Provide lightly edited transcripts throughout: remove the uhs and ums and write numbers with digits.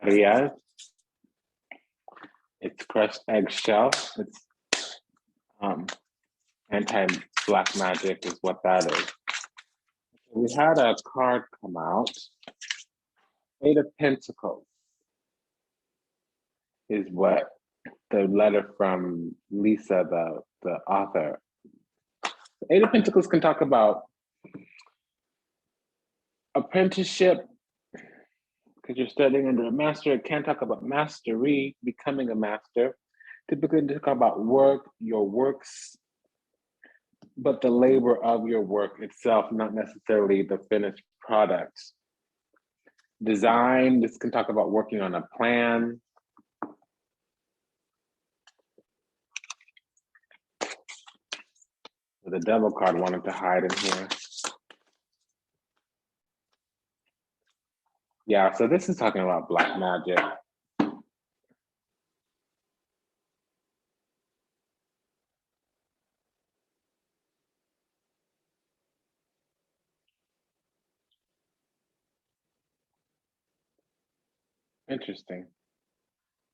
Ariel. It's crushed eggshell. It's anti-black magic is what that is. We had a card come out. Eight of Pentacles is what the letter from Lisa, the author. Eight of Pentacles can talk about apprenticeship, because you're studying under a master. It can talk about mastery, becoming a master. Typically talk about work, your works, but the labor of your work itself, not necessarily the finished product. Design, this can talk about working on a plan. The Devil card wanted to hide in here. Yeah, so this is talking about black magic. Interesting.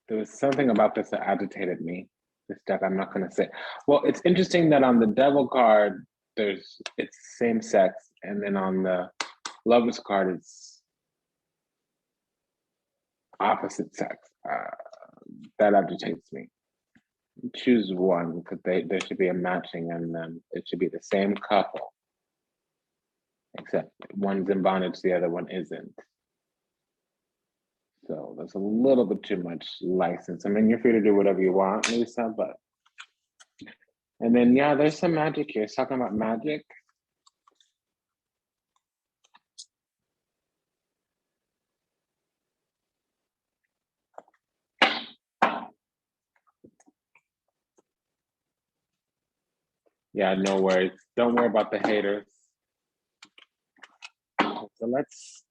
There was something about this that agitated me. This deck, I'm not gonna say. Well, it's interesting that on the Devil card, it's same sex, and then on the Lovers card, it's opposite sex. That agitates me. Choose one, because there should be a matching, and then it should be the same couple, except one's in bondage, the other one isn't. So there's a little bit too much license. I mean, you're free to do whatever you want, Lisa, but. And then, yeah, there's some magic here. It's talking about magic. Yeah, no worries. Don't worry about the haters. So let's.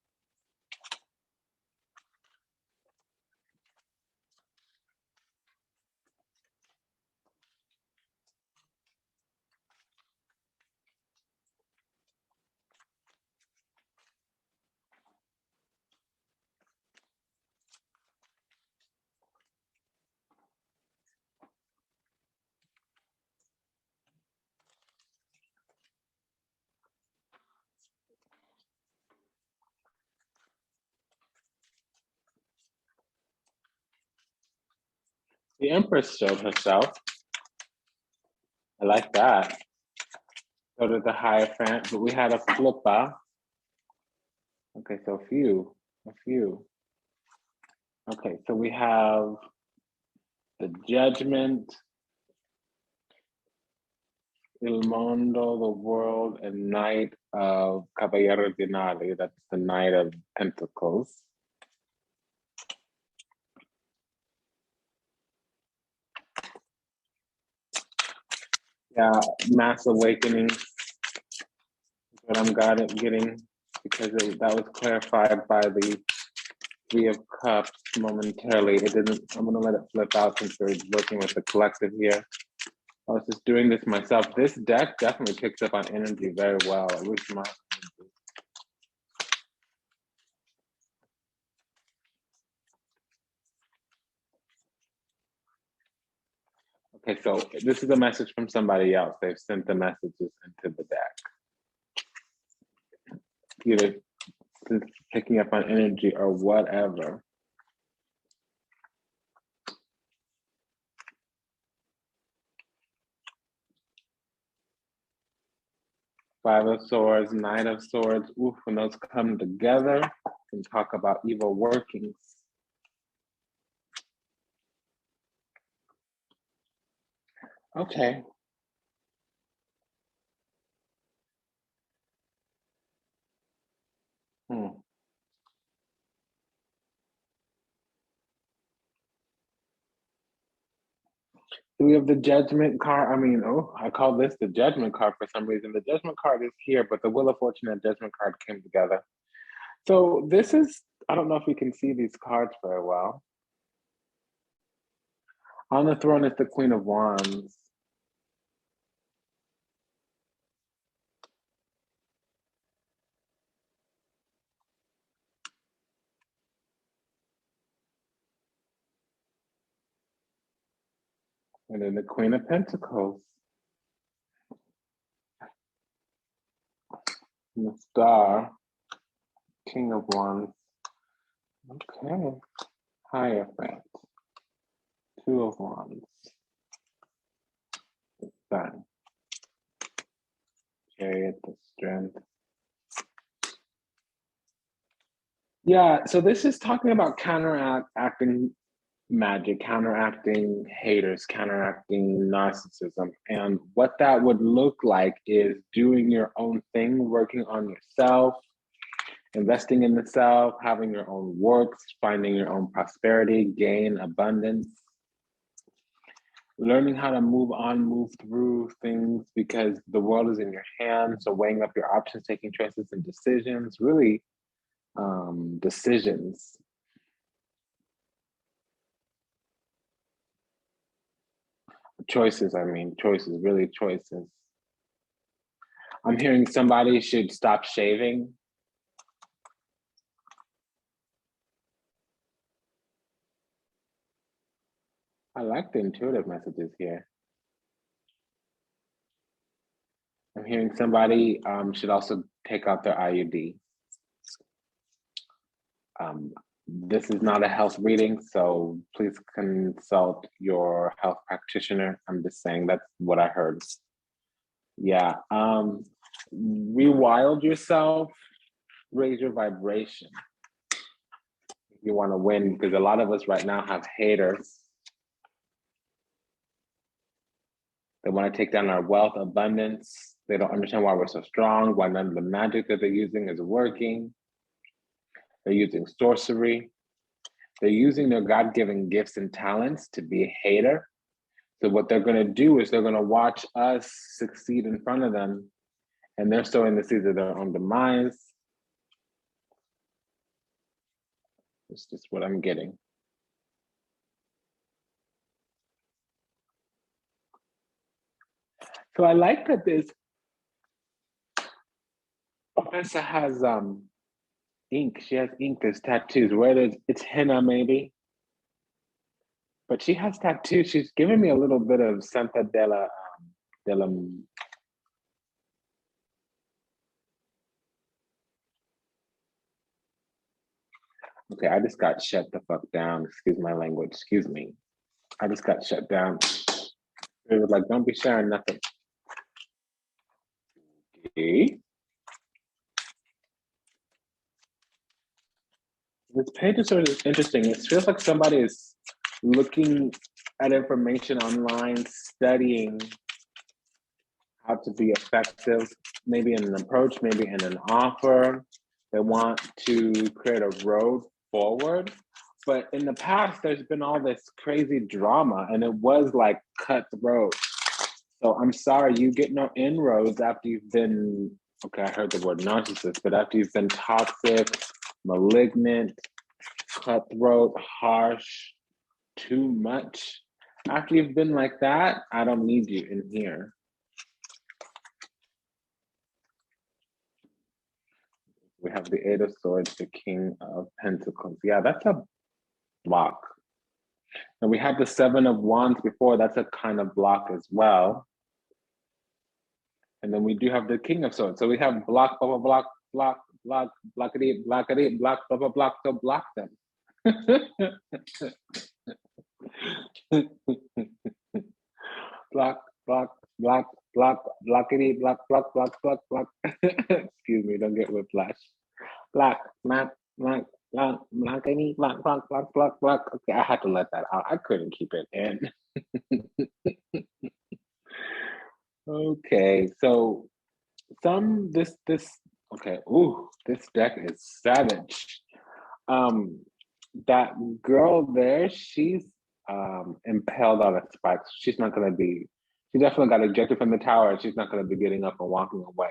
The Empress showed herself. I like that. So did the Hierophant, but we had a flipper. Okay, so a few. Okay, so we have the Judgment, Il Mondo, the World, and Knight of Caballero Dinari. That's the Knight of Pentacles. Yeah, mass awakening is what I'm getting, because that was clarified by the Three of Cups momentarily. It didn't, I'm gonna let it flip out since we're working with the collective here. I was just doing this myself. This deck definitely picks up on energy very well. It was my energy. Okay, so this is a message from somebody else. They've sent the messages into the deck. Either picking up on energy or whatever. Five of Swords, Nine of Swords. Oof, when those come together, we can talk about evil workings. Okay. So we have the Judgment card. I mean, I call this the Judgment card for some reason. The Judgment card is here, but the Wheel of Fortune and Judgment card came together. So this is, I don't know if we can see these cards very well. On the throne is the Queen of Wands. And then the Queen of Pentacles. And the Star, King of Wands. Okay. Hierophant, Two of Wands. The Sun. Chariot, the Strength. Yeah, so this is talking about counteracting magic, counteracting haters, counteracting narcissism. And what that would look like is doing your own thing, working on yourself, investing in the self, having your own works, finding your own prosperity, gain, abundance, learning how to move on, move through things because the world is in your hands. So weighing up your options, taking choices and decisions, really decisions. Choices, really choices. I'm hearing somebody should stop shaving. I like the intuitive messages here. I'm hearing somebody should also take out their IUD. This is not a health reading, so please consult your health practitioner. I'm just saying that's what I heard. Yeah, rewild yourself, raise your vibration. You want to win because a lot of us right now have haters. They want to take down our wealth, abundance. They don't understand why we're so strong, why none of the magic that they're using is working. They're using sorcery. They're using their God-given gifts and talents to be a hater. So what they're going to do is they're going to watch us succeed in front of them, and they're sowing the seeds of their own demise. It's just what I'm getting. So I like that this professor has ink. She has ink. There's tattoos. It's henna maybe, but she has tattoos. She's giving me a little bit of Santa della. Okay, I just got shut the fuck down. Excuse my language. Excuse me. I just got shut down. They were like, don't be sharing nothing. Okay. This page is sort of interesting. It feels like somebody is looking at information online, studying how to be effective, maybe in an approach, maybe in an offer. They want to create a road forward. But in the past, there's been all this crazy drama, and it was like cutthroat. So I'm sorry, you get no inroads after you've been, okay, I heard the word narcissist, but after you've been toxic, malignant, cutthroat, harsh, too much. After you've been like that, I don't need you in here. We have the Eight of Swords, the King of Pentacles. Yeah, that's a block. And we had the Seven of Wands before. That's a kind of block as well. And then we do have the King of Swords. So we have block, blah, blah, block, blockity, blockity, block, blah, blah, block, so block them. block, blockity, block. Excuse me, don't get whiplash. Block. Okay, I had to let that out. I couldn't keep it in. Okay, so okay, ooh, this deck is savage. That girl there, she's impaled on a spike. She's not gonna be, she definitely got ejected from the tower. She's not gonna be getting up and walking away.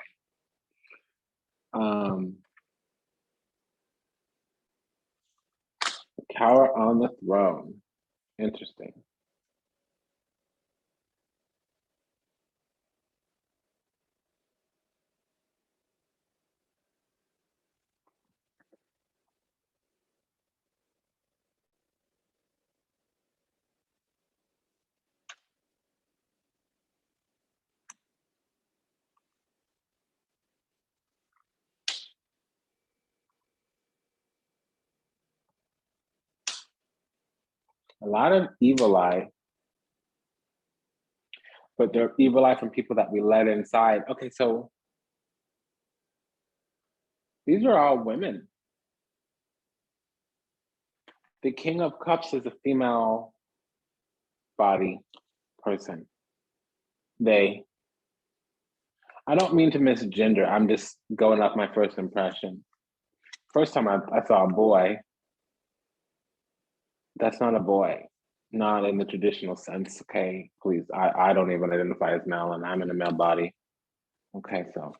Tower on the throne. Interesting. A lot of evil eye, but they're evil eye from people that we let inside. Okay, so these are all women. The King of Cups is a female body person. They. I don't mean to misgender. I'm just going off my first impression. First time I saw a boy, that's not a boy. Not in the traditional sense, okay? Please, I don't even identify as male and I'm in a male body. Okay, so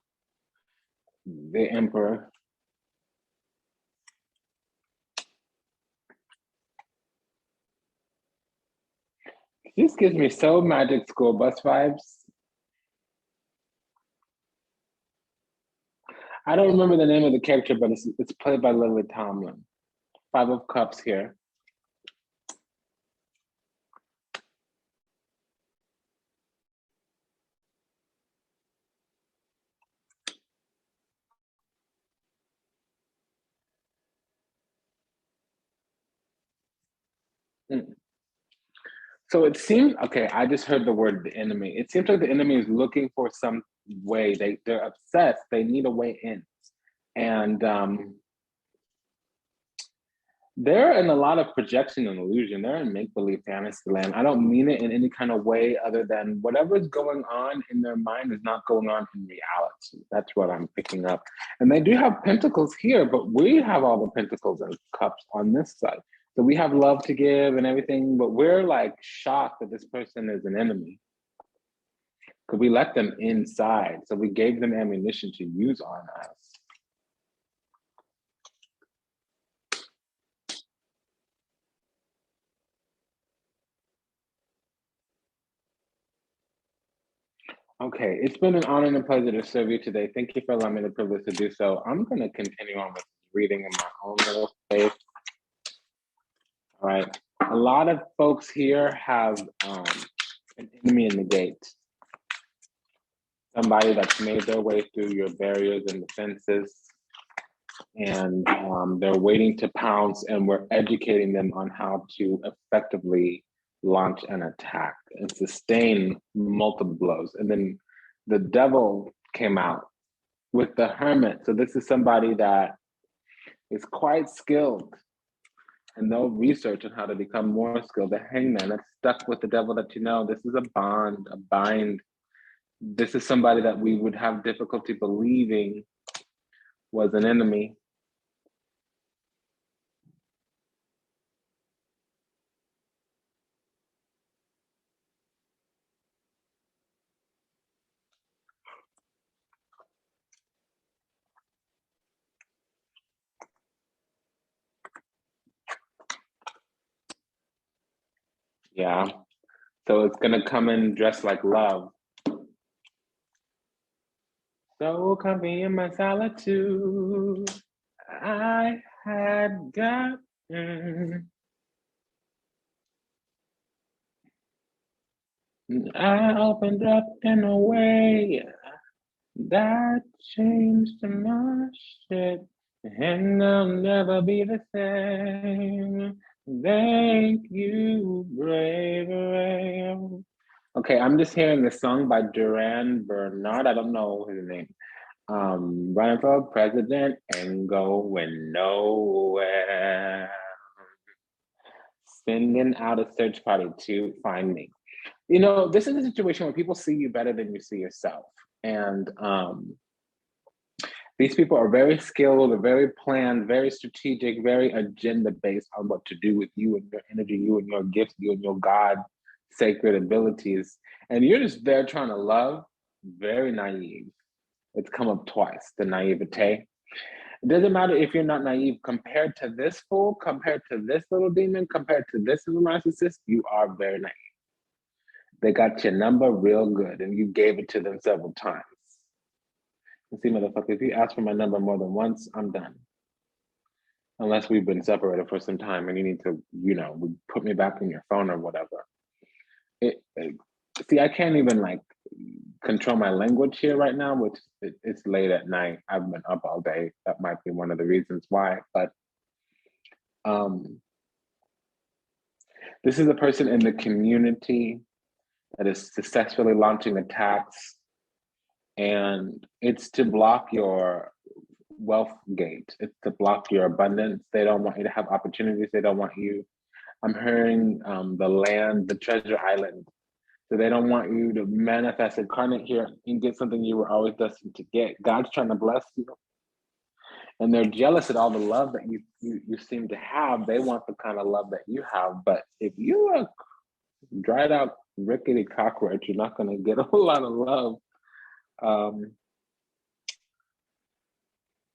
the Emperor. This gives me so Magic School Bus vibes. I don't remember the name of the character, but it's played by Lily Tomlin. 5 of Cups here. So it seems, okay, I just heard the word the enemy. It seems like the enemy is looking for some way. They're obsessed. They need a way in. And they're in a lot of projection and illusion. They're in make-believe fantasy land. I don't mean it in any kind of way other than whatever's going on in their mind is not going on in reality. That's what I'm picking up. And they do have pentacles here, but we have all the pentacles and cups on this side. So we have love to give and everything, but we're like shocked that this person is an enemy. Because we let them inside. So we gave them ammunition to use on us. Okay, it's been an honor and a pleasure to serve you today. Thank you for allowing me the privilege to do so. I'm going to continue on with reading in my own little space. All right. A lot of folks here have an enemy in the gate. Somebody that's made their way through your barriers and defenses, and they're waiting to pounce, and we're educating them on how to effectively launch an attack and sustain multiple blows. And then the devil came out with the Hermit. So this is somebody that is quite skilled and they'll research on how to become more skilled. The Hangman that's stuck with the devil that you know. This is a bond, a bind. This is somebody that we would have difficulty believing was an enemy. Yeah. So it's gonna come in dressed like love. So comfy in my solitude, I had gotten. I opened up in a way that changed my shit, and I'll never be the same. Thank you, bravery. Okay, I'm just hearing the song by Duran Bernard. I don't know his name. Running for president and going nowhere. Sending out a search party to find me. You know, this is a situation where people see you better than you see yourself. And these people are very skilled, they're very planned, very strategic, very agenda based on what to do with you and your energy, you and your gifts, you and your God sacred abilities. And you're just there trying to love, very naive. It's come up twice, the naivete. It doesn't matter if you're not naive compared to this fool, compared to this little demon, compared to this little narcissist, you are very naive. They got your number real good and you gave it to them several times. And see, motherfucker, if you ask for my number more than once, I'm done. Unless we've been separated for some time and you need to, you know, put me back in your phone or whatever. See, I can't even like control my language here right now, which it's late at night. I've been up all day. That might be one of the reasons why. But This is a person in the community that is successfully launching attacks, and it's to block your wealth gate. It's to block your abundance. They don't want you to have opportunities. They don't want you. I'm hearing the land, the treasure island. So they don't want you to manifest, incarnate here, and get something you were always destined to get. God's trying to bless you. And they're jealous at all the love that you seem to have. They want the kind of love that you have. But if you are dried out, rickety cockroach, you're not going to get a whole lot of love.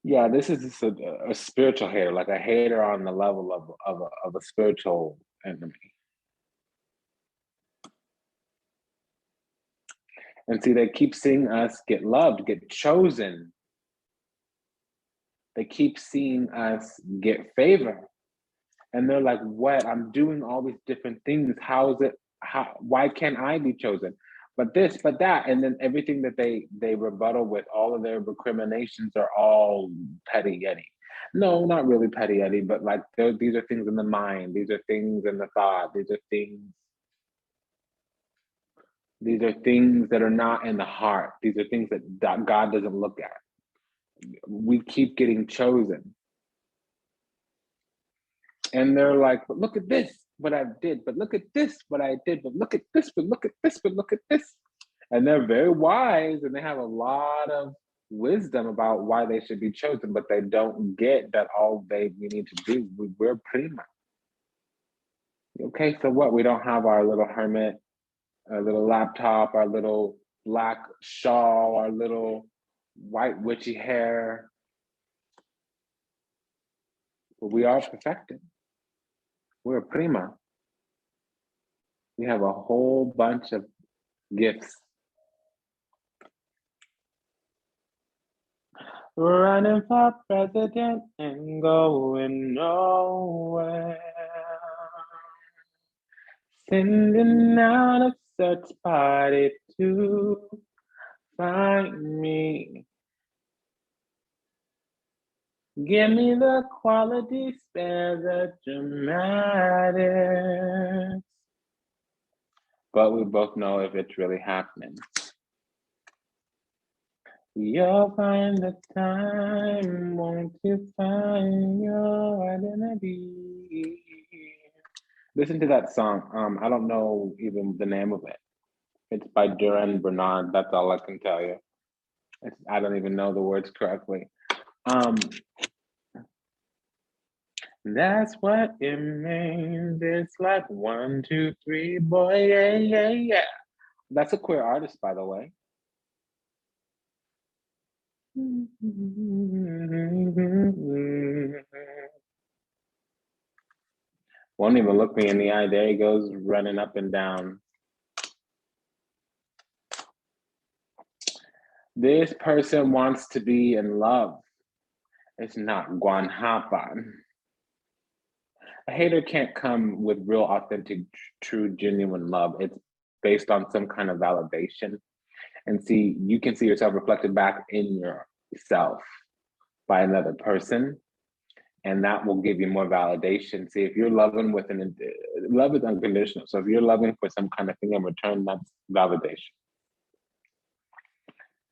Yeah, this is a spiritual hater, like a hater on the level of a spiritual enemy. And see, they keep seeing us get loved, get chosen. They keep seeing us get favor. And they're like, what? I'm doing all these different things. How is it? Why can't I be chosen? But this, but that. And then everything that they rebuttal with, all of their recriminations are all petty yeti. No, not really petty yeti, but like these are things in the mind. These are things in the thought. These are things that are not in the heart. These are things that God doesn't look at. We keep getting chosen. And they're like, but look at this, what I did, but look at this, what I did, but look at this, but look at this, but look at this. And they're very wise and they have a lot of wisdom about why they should be chosen, but they don't get that all we need to do, we're prima. Okay, so what? We don't have our little hermit, our little laptop, our little black shawl, our little white witchy hair. But we are perfected. We're prima. We have a whole bunch of gifts. Running for president and going nowhere. Sending out a search party to find me. Give me the quality, spare the dramatics. But we both know if it's really happening. You'll find the time, won't you find your identity? Listen to that song. I don't know even the name of it. It's by Duran Bernard. That's all I can tell you. I don't even know the words correctly. That's what it means. It's like 1, 2, 3, boy, yeah, yeah, yeah. That's a queer artist, by the way. Won't even look me in the eye. There he goes, running up and down. This person wants to be in love. It's not guanhapan. A hater can't come with real, authentic, true, genuine love. It's based on some kind of validation. And see, you can see yourself reflected back in yourself by another person. And that will give you more validation. See, if you're loving love is unconditional. So if you're loving for some kind of thing in return, that's validation.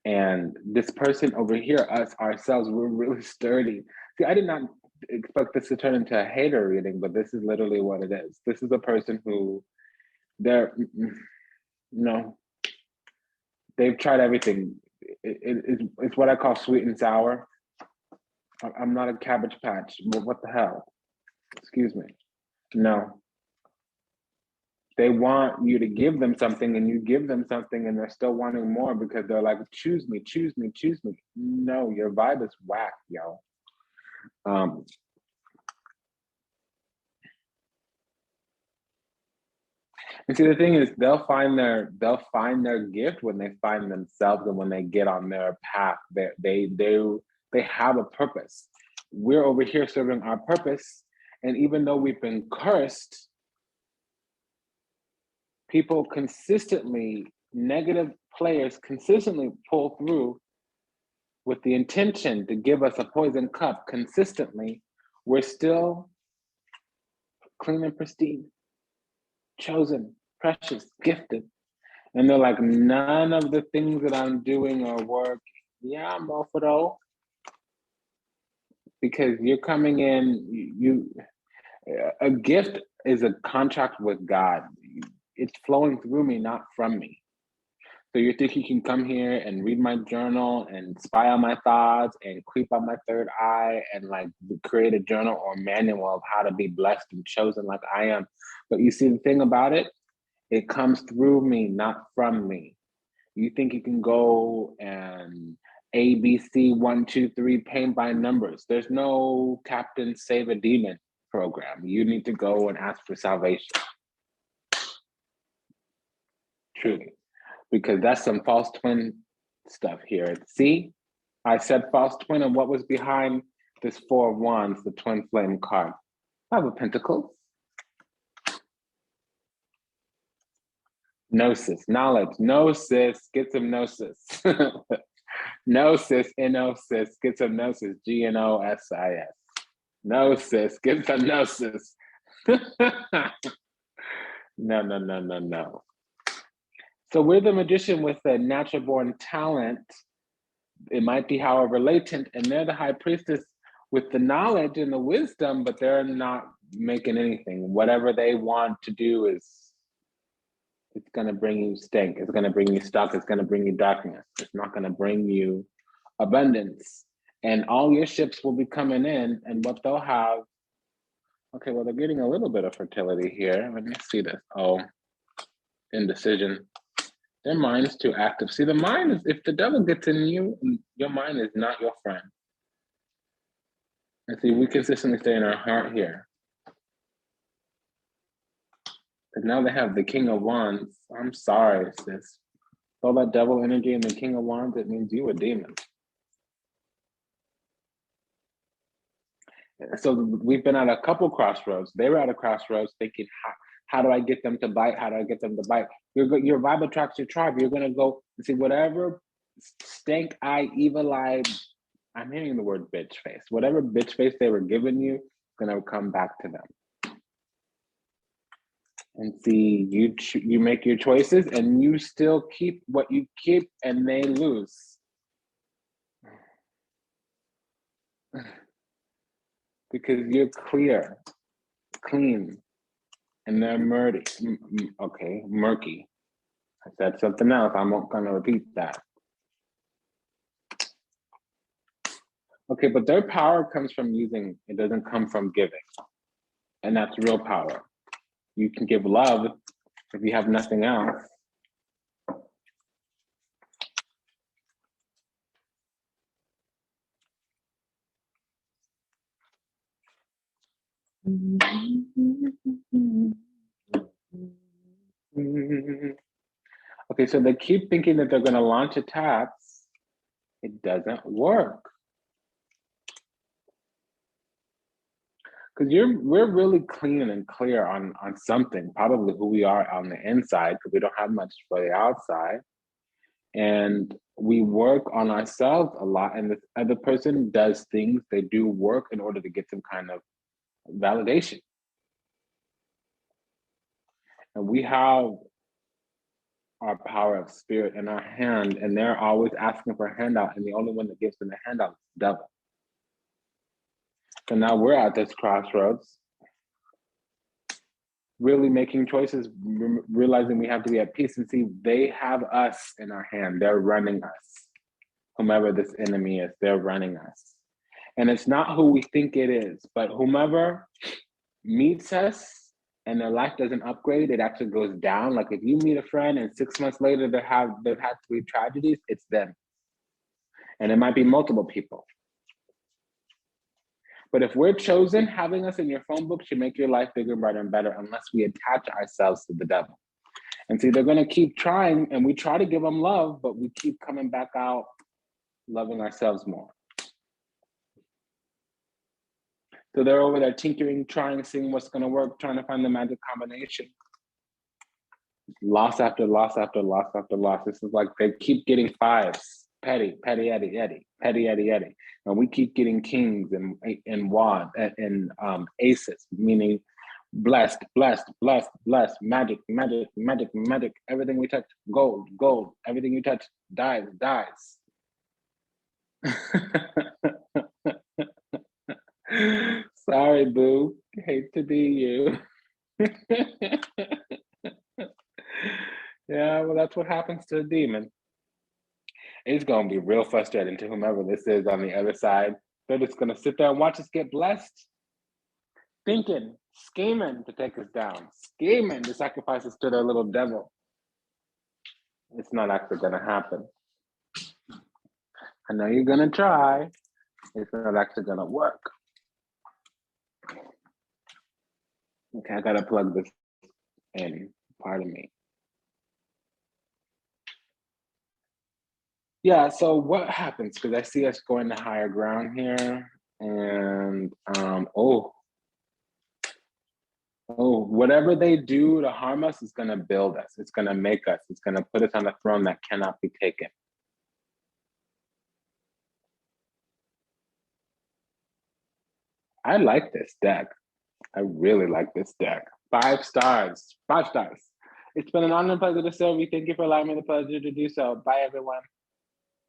And this person over here, us, ourselves, we're really sturdy. See, I did not expect this to turn into a hater reading, but this is literally what it is. This is a person who they've tried everything. It's what I call sweet and sour. I'm not a Cabbage Patch. Well, what the hell? Excuse me. No. They want you to give them something and you give them something and they're still wanting more because they're like, choose me, choose me, choose me. No, your vibe is whack, yo. And see, the thing is, they'll find their gift when they find themselves and when they get on their path. They have a purpose. We're over here serving our purpose, and even though we've been cursed, people consistently, negative players consistently pull through with the intention to give us a poison cup consistently. We're still clean and pristine. chosen, precious, gifted. And they're like, none of the things that I'm doing are working. Yeah, mofo, because you're coming in, a gift is a contract with God. It's flowing through me, not from me. So you think you can come here and read my journal and spy on my thoughts and creep on my third eye and like create a journal or manual of how to be blessed and chosen like I am. But you see, the thing about it, it comes through me, not from me. You think you can go and ABC 1, 2, 3 paint by numbers. There's no Captain Save a Demon program. You need to go and ask for salvation. Truly. Because that's some false twin stuff here. See, I said false twin, and what was behind this 4 of Wands, the twin flame card? 5 of Pentacles. Gnosis, knowledge. Gnosis, get some gnosis. Gnosis, N-O-sis, get some gnosis, G-N-O-S-I-S. Gnosis, get some gnosis. No. So we're the magician with a natural born talent. It might be, however, latent, and they're the high priestess with the knowledge and the wisdom, but they're not making anything. Whatever they want to do it's going to bring you stink. It's going to bring you stuck. It's going to bring you darkness. It's not going to bring you abundance. And all your ships will be coming in, and what they'll have, okay, well, they're getting a little bit of fertility here. Let me see this. Oh, indecision. Their mind is too active. See, the mind is, if the devil gets in you, your mind is not your friend. And see, we consistently stay in our heart here. But now they have the King of Wands. I'm sorry, sis. All that devil energy and the King of Wands, it means you a demon. So we've been at a couple crossroads. They were at a crossroads thinking, how do I get them to bite? How do I get them to bite? Your vibe attracts your tribe. You're going to go and see whatever stank eye, evil eye, I'm hearing the word bitch face. Whatever bitch face they were giving you, it's going to come back to them. And see, you make your choices and you still keep what you keep and they lose. Because you're clear, clean, and they're murky. Okay, murky. I said something else. I'm not going to repeat that. Okay, but their power comes from using, it doesn't come from giving. And that's real power. You can give love if you have nothing else. Okay, so they keep thinking that they're going to launch attacks. It doesn't work. Because we're really clean and clear on something, probably who we are on the inside, because we don't have much for the outside. And we work on ourselves a lot, and the other person does things, they do work in order to get some kind of validation. And we have our power of spirit in our hand, and they're always asking for a handout, and the only one that gives them a handout is the devil. So now we're at this crossroads, really making choices, realizing we have to be at peace, and see, they have us in our hand. They're running us. Whomever this enemy is, they're running us. And it's not who we think it is, but whomever meets us and their life doesn't upgrade, it actually goes down. Like if you meet a friend and 6 months later they've had 3 tragedies, it's them. And it might be multiple people. But if we're chosen, having us in your phone book should make your life bigger, brighter, and better, unless we attach ourselves to the devil. And see, they're going to keep trying, and we try to give them love, but we keep coming back out loving ourselves more. So they're over there tinkering, trying, seeing what's going to work, trying to find the magic combination. Loss after loss after loss after loss. This is like they keep getting 5s. Petty, petty, Eddie, petty, Eddie, Eddie. And we keep getting kings and wad and aces, meaning Blessed, blessed, blessed, blessed. Magic, magic, magic, magic. Everything we touch, gold, gold. Everything you touch dies, dies. Sorry, boo. Hate to be you. Yeah, well, that's what happens to a demon. It's going to be real frustrating to whomever this is on the other side. They're just going to sit there and watch us get blessed, thinking, scheming to take us down, scheming to sacrifice us to their little devil. It's not actually going to happen. I know you're going to try. It's not actually going to work. Okay, I got to plug this in. Pardon me. Yeah, so what happens? Because I see us going to higher ground here. And, whatever they do to harm us is going to build us. It's going to make us. It's going to put us on a throne that cannot be taken. I like this deck. I really like this deck. 5 stars. 5 stars. It's been an honor and pleasure to serve you. Thank you for allowing me the pleasure to do so. Bye, everyone.